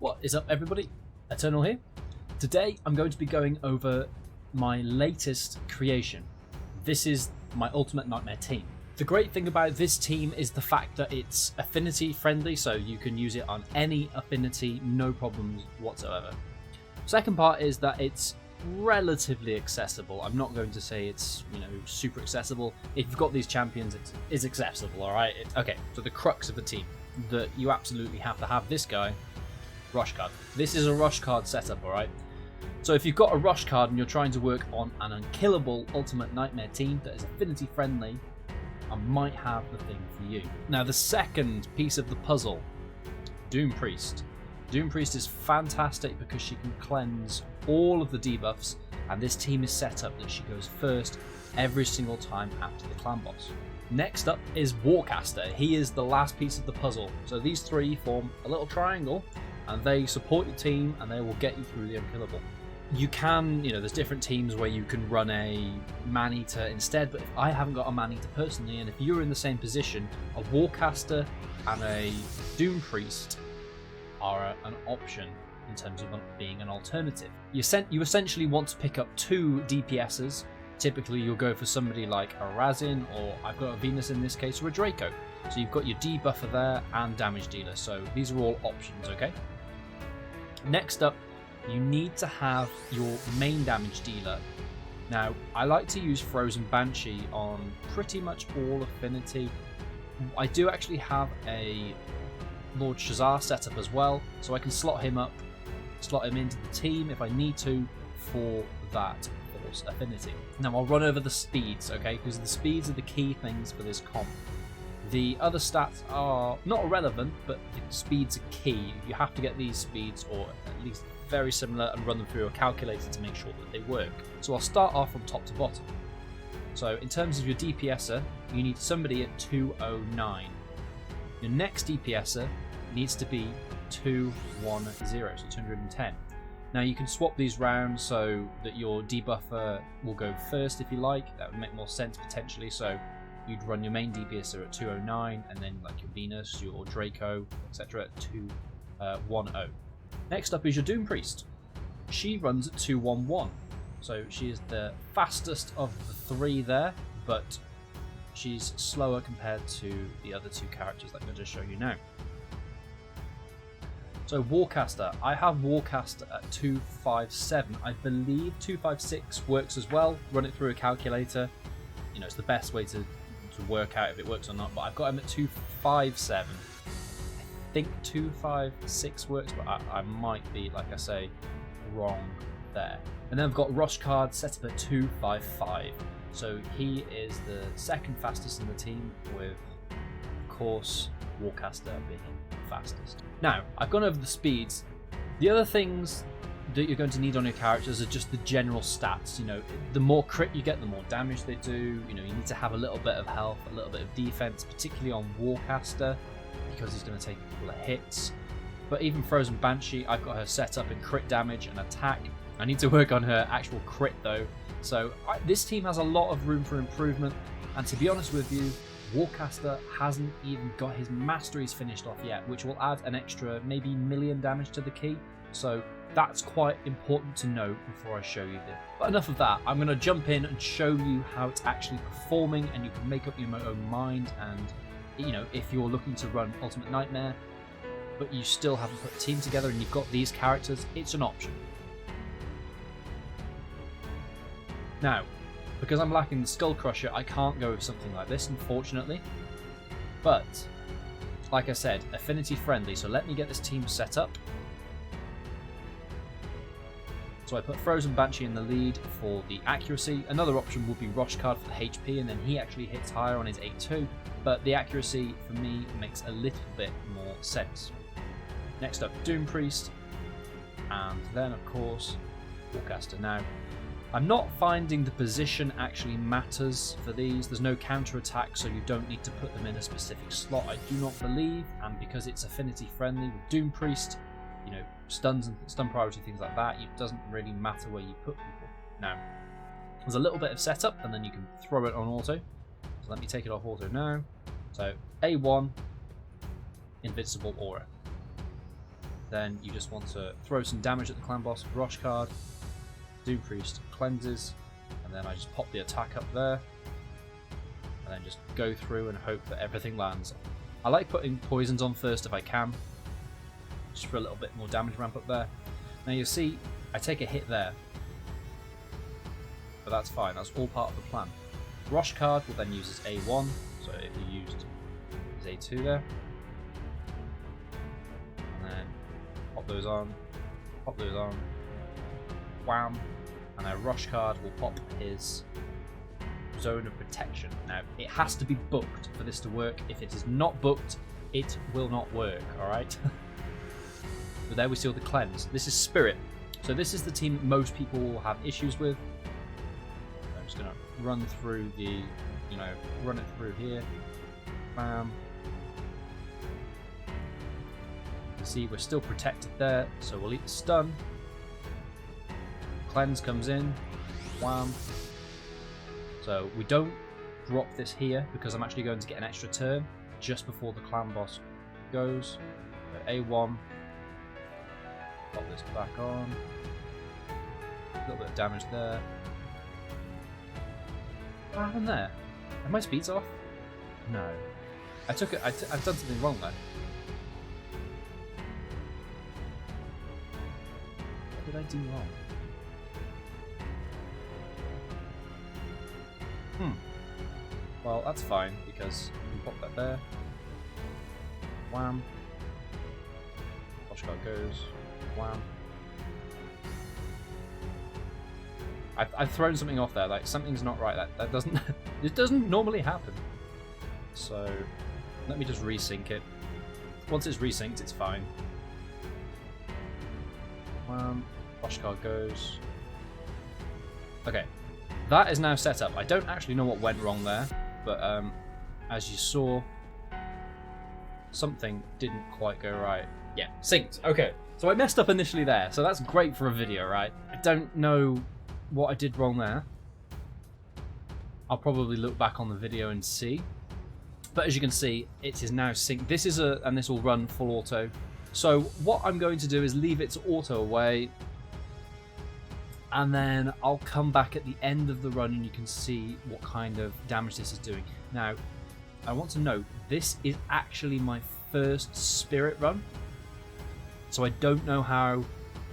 What is up, everybody? Eternal here. Today I'm going to be going over my latest creation. This is my Ultimate Nightmare team. The great thing about this team is the fact that it's affinity friendly, so you can use it on any affinity, no problems whatsoever. Second part is that it's relatively accessible. I'm not going to say it's, super accessible. If you've got these champions, it's accessible, alright? Okay, so the crux of the team, that you absolutely have to have this guy, Roshcard. This is a Roshcard setup, alright? So if you've got a Roshcard and you're trying to work on an unkillable Ultimate Nightmare team that is affinity friendly, I might have the thing for you. Now the second piece of the puzzle, Doompriest. Doompriest is fantastic because she can cleanse all of the debuffs, and this team is set up that she goes first every single time after the clan boss. Next up is Warcaster. He is the last piece of the puzzle. So these three form a little triangle, and they support your team and they will get you through the unkillable. You can, there's different teams where you can run a man-eater instead, but I haven't got a man-eater personally, and if you're in the same position, a Warcaster and a Doompriest are an option in terms of being an alternative. You essentially want to pick up two DPSs. Typically you'll go for somebody like a Razin, or I've got a Venus in this case, or a Draco. So you've got your debuffer there and damage dealer, so these are all options, okay? Next up, you need to have your main damage dealer. Now, I like to use Frozen Banshee on pretty much all affinity. I do actually have a Lord Shazar setup as well, so I can slot him into the team if I need to for that force affinity. Now I'll run over the speeds, okay, because the speeds are the key things for this comp. The other stats are not irrelevant, but the speeds are key. You have to get these speeds, or at least very similar, and run them through a calculator to make sure that they work. So I'll start off from top to bottom. So in terms of your DPSer, you need somebody at 209. Your next DPSer needs to be 210, so 210. Now you can swap these round so that your debuffer will go first if you like. That would make more sense potentially. So you'd run your main DPSer at 209, and then like your Venus, your Draco, etc. at 210. Next up is your Doompriest. She runs at 211. So she is the fastest of the three there, but she's slower compared to the other two characters that I'm going to show you now. So Warcaster, I have Warcaster at 257. I believe 256 works as well. Run it through a calculator. It's the best way to work out if it works or not, but I've got him at 257. I think 256 works, but I might be, like I say, wrong there. And then I've got Roshcard set up at 255. So he is the second fastest in the team, with, of course, Warcaster being fastest. Now, I've gone over the speeds. The other things that you're going to need on your characters are just the general stats. The more crit you get, the more damage they do. You need to have a little bit of health, a little bit of defense, particularly on Warcaster, because he's going to take a couple of hits. But even Frozen Banshee, I've got her set up in crit damage and attack. I need to work on her actual crit though. So this team has a lot of room for improvement, and to be honest with you, Warcaster hasn't even got his masteries finished off yet, which will add an extra maybe million damage to the key. So that's quite important to know before I show you this. But enough of that, I'm going to jump in and show you how it's actually performing, and you can make up your own mind. And if you're looking to run Ultimate Nightmare but you still haven't put a team together and you've got these characters, it's an option. Now, because I'm lacking the Skull Crusher, I can't go with something like this, unfortunately. But, like I said, affinity friendly, so let me get this team set up. So I put Frozen Banshee in the lead for the accuracy. Another option would be Roshcard for the HP, and then he actually hits higher on his 8-2, but the accuracy, for me, makes a little bit more sense. Next up, Doompriest, and then, of course, Warcaster. Now, I'm not finding the position actually matters for these. There's no counter attack, so you don't need to put them in a specific slot, I do not believe. And because it's affinity friendly with Doompriest, stuns and stun priority, things like that, it doesn't really matter where you put people. Now, there's a little bit of setup, and then you can throw it on auto. So let me take it off auto now. So A1, Invincible Aura. then you just want to throw some damage at the clan boss. Roshcard, Doompriest cleanses, and then I just pop the attack up there, and then just go through and hope that everything lands. I like putting poisons on first if I can, just for a little bit more damage ramp up there. Now you'll see I take a hit there, but that's fine, that's all part of the plan. Roshcard will then use his A1, so if he used his A2 there, and then pop those on, wham, and now Roshcard will pop his zone of protection. Now it has to be booked for this to work. If it is not booked, it will not work, alright? But there we see all the cleanse. This is Spirit. So this is the team that most people will have issues with. I'm just going to run through the, run it through here. Bam. You can see we're still protected there, so we'll eat the stun. Cleanse comes in. Wham. So we don't drop this here because I'm actually going to get an extra turn just before the clan boss goes. So A1. Pop this back on. A little bit of damage there. What happened there? Are my speeds off? No. I took it. I've done something wrong there. What did I do wrong? Well, that's fine because we can pop that there. Wham. Roshcard goes. Wham. I've thrown something off there, like something's not right. That doesn't it doesn't normally happen. So let me just resync it. Once it's resynced, it's fine. Wham. Roshcard goes. Okay. That is now set up. I don't actually know what went wrong there, but as you saw, something didn't quite go right. Yeah, synced. Okay. So I messed up initially there, so that's great for a video, right? I don't know what I did wrong there. I'll probably look back on the video and see. But as you can see, it is now synced. This is and this will run full auto. So what I'm going to do is leave it to auto away, and then I'll come back at the end of the run and you can see what kind of damage this is doing. Now, I want to note, this is actually my first Spirit run. So I don't know how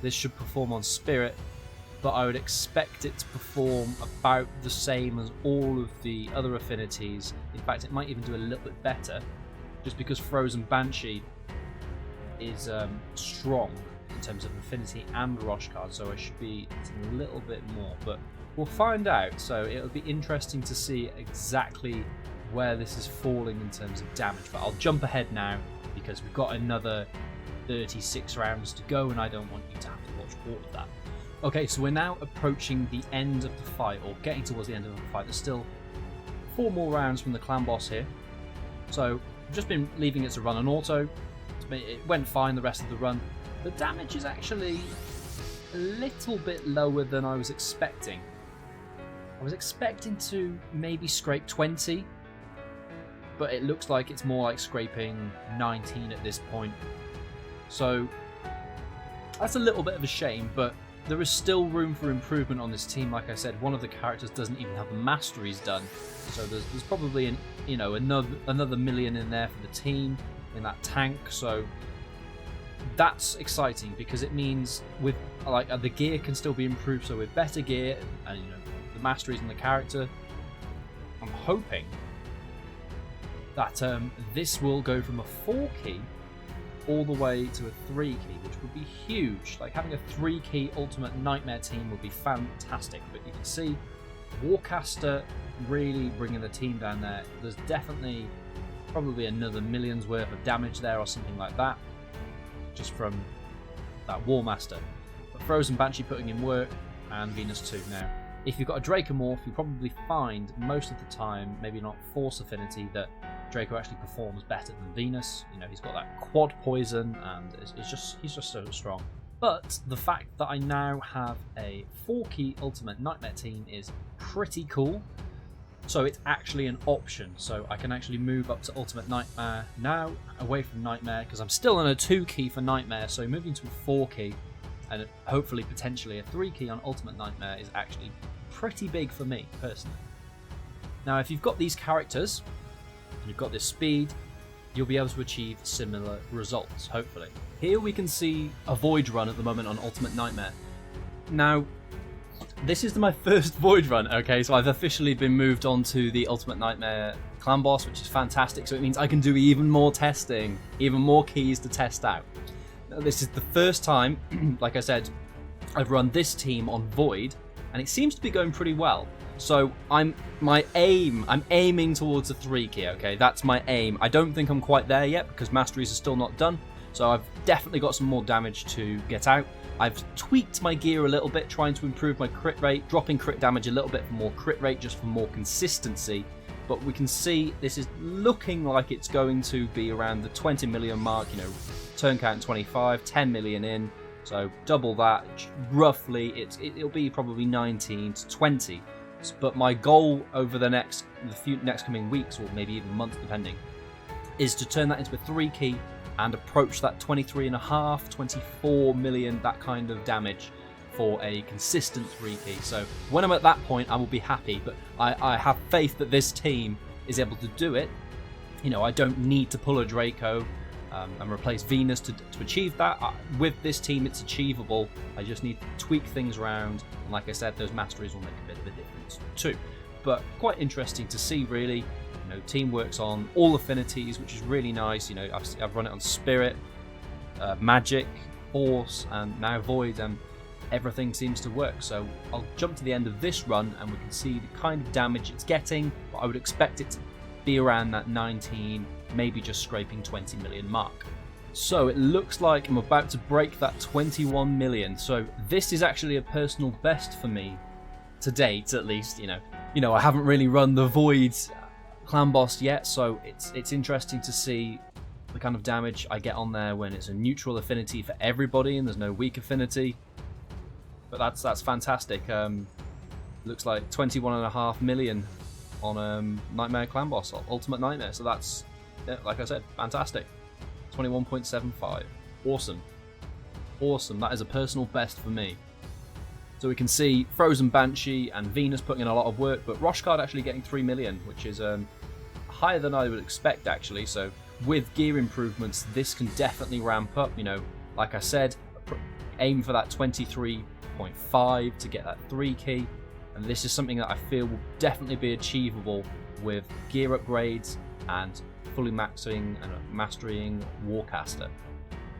this should perform on Spirit, but I would expect it to perform about the same as all of the other affinities. In fact, it might even do a little bit better, just because Frozen Banshee is strong in terms of Affinity and Roshcard, so I should be a little bit more, but we'll find out. So it'll be interesting to see exactly where this is falling in terms of damage, but I'll jump ahead now because we've got another 36 rounds to go and I don't want you to have to watch all of that. Okay, so we're now approaching the end of the fight, or getting towards the end of the fight. There's still 4 more rounds from the clan boss here, so I've just been leaving it to run on auto. It went fine the rest of the run. The damage is actually a little bit lower than I was expecting. I was expecting to maybe scrape 20, but it looks like it's more like scraping 19 at this point. So that's a little bit of a shame, but there is still room for improvement on this team. Like I said, one of the characters doesn't even have the masteries done, so there's probably another million in there for the team in that tank. So that's exciting because it means with the gear can still be improved. So with better gear and the masteries in the character, I'm hoping that this will go from a 4 key all the way to a 3 key, which would be huge. Like having a 3 key Ultimate Nightmare team would be fantastic. But you can see Warcaster really bringing the team down there. There's definitely probably another million's worth of damage there or something like that, just from that War Master. But Frozen Banshee putting in work, and Venus too. Now, if you've got a Dracomorph, you probably find most of the time, maybe not Force Affinity, that Draco actually performs better than Venus. He's got that quad poison, and he's just so strong. But the fact that I now have a 4 key Ultimate Nightmare team is pretty cool. So it's actually an option. So I can actually move up to Ultimate Nightmare now, away from Nightmare, because I'm still on a 2 key for Nightmare. So moving to a 4 key and hopefully potentially a 3 key on Ultimate Nightmare is actually pretty big for me personally. Now if you've got these characters, you've got this speed, you'll be able to achieve similar results, hopefully. Here we can see a Void run at the moment on Ultimate Nightmare. Now, this is my first Void run, okay, so I've officially been moved on to the Ultimate Nightmare clan boss, which is fantastic, so it means I can do even more testing, even more keys to test out. Now, this is the first time, like I said, I've run this team on Void, and it seems to be going pretty well. So I'm aiming towards a 3 key, okay? That's my aim. I don't think I'm quite there yet because masteries are still not done. So I've definitely got some more damage to get out. I've tweaked my gear a little bit, trying to improve my crit rate, dropping crit damage a little bit for more crit rate, just for more consistency. But we can see this is looking like it's going to be around the 20 million mark, you know, turn count 25, 10 million in. So double that, roughly, it'll be probably 19 to 20. But my goal over the next coming weeks, or maybe even months depending, is to turn that into a 3 key and approach that 23.5, 24 million, that kind of damage for a consistent 3 key. So when I'm at that point, I will be happy, but I have faith that this team is able to do it. You know, I don't need to pull a Draco and replace Venus to achieve that. With this team, it's achievable. I just need to tweak things around, and like I said, those masteries will make a bit of a difference too. But quite interesting to see, really. You know, team works on all affinities, which is really nice. You know, I've run it on Spirit, Magic, Force, and now Void, and everything seems to work. So I'll jump to the end of this run, and we can see the kind of damage it's getting. But I would expect it to be around that 19, maybe just scraping 20 million mark. So it looks like I'm about to break that 21 million. So this is actually a personal best for me to date, at least. You know, I haven't really run the Void clan boss yet, so it's interesting to see the kind of damage I get on there when it's a neutral affinity for everybody and there's no weak affinity. But that's fantastic. Looks like 21.5 million on Nightmare clan boss, Ultimate Nightmare. So that's, yeah, like I said, fantastic. 21.75. Awesome. That is a personal best for me. So we can see Frozen Banshee and Venus putting in a lot of work, but Roshcard actually getting 3 million, which is higher than I would expect, actually. So with gear improvements, this can definitely ramp up. You know, like I said, aim for that 23.5 to get that 3 key. And this is something that I feel will definitely be achievable with gear upgrades and fully maxing and mastering Warcaster.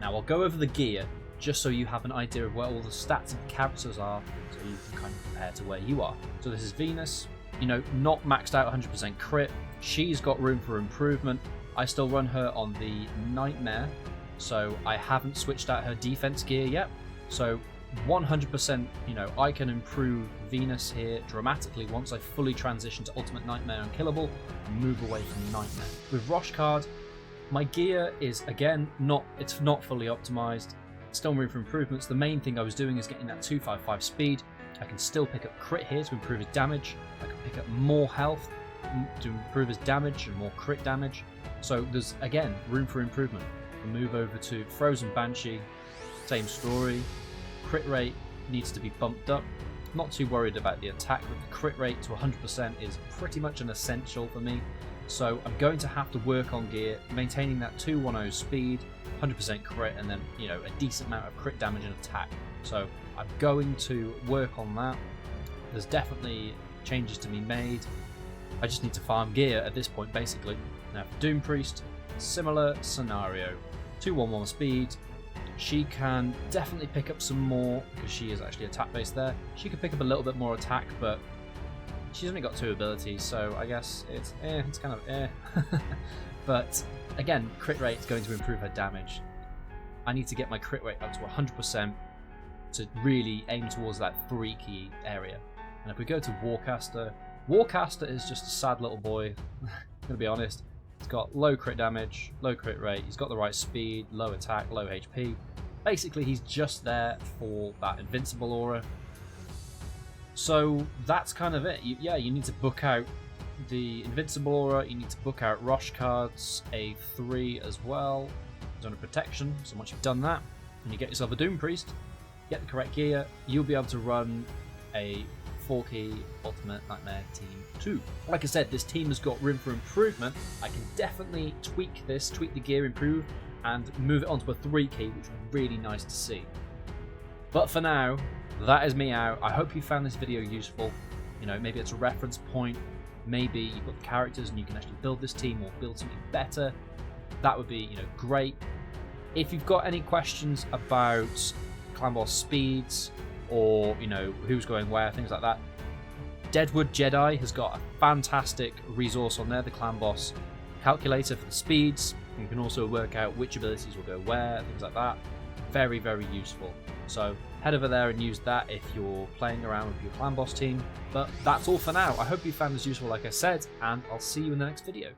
Now I'll go over the gear just so you have an idea of where all the stats of the characters are, so you can kind of compare to where you are. So this is Venus, you know, not maxed out 100% crit. She's got room for improvement. I still run her on the Nightmare, so I haven't switched out her defense gear yet. So 100%, you know, I can improve Venus here dramatically once I fully transition to Ultimate Nightmare Unkillable and move away from Nightmare. With Roshcard, my gear is, again, not fully optimized. Still room for improvements. The main thing I was doing is getting that 255 speed. I can still pick up crit here to improve his damage. I can pick up more health to improve his damage and more crit damage. So there's, again, room for improvement. We'll move over to Frozen Banshee. Same story. Crit rate needs to be bumped up. Not too worried about the attack, but the crit rate to 100% is pretty much an essential for me. So I'm going to have to work on gear, maintaining that 210 speed, 100% crit, and then, you know, a decent amount of crit damage and attack. So I'm going to work on that. There's definitely changes to be made. I just need to farm gear at this point, basically. Now for Doompriest, similar scenario. 211 speed. She can definitely pick up some more, because she is actually attack based there. She can pick up a little bit more attack, but she's only got 2 abilities, so I guess it's kind of But again, crit rate is going to improve her damage. I need to get my crit rate up to 100% to really aim towards that 3 key area. And if we go to Warcaster, Warcaster is just a sad little boy. I'm gonna be honest. He's got low crit damage, low crit rate, he's got the right speed, low attack, low HP. Basically, he's just there for that invincible aura. So that's kind of it. You need to book out the Invincible Aura, you need to book out Roshcard's A3 as well. Zone of Protection. So once you've done that, and you get yourself a Doompriest, get the correct gear, you'll be able to run a 4-key Ultimate Nightmare Team 2. Like I said, this team has got room for improvement. I can definitely tweak this, tweak the gear, improve, and move it onto a 3-key, which would be really nice to see. But for now, that is me out. I hope you found this video useful. You know, maybe it's a reference point. Maybe you've got the characters and you can actually build this team or build something better. That would be, great. If you've got any questions about clan boss speeds or, who's going where, things like that, Deadwood Jedi has got a fantastic resource on there, the clan boss calculator for the speeds. You can also work out which abilities will go where, things like that. Very, very useful. So head over there and use that if you're playing around with your clan boss team. But that's all for now. I hope you found this useful, like I said, and I'll see you in the next video.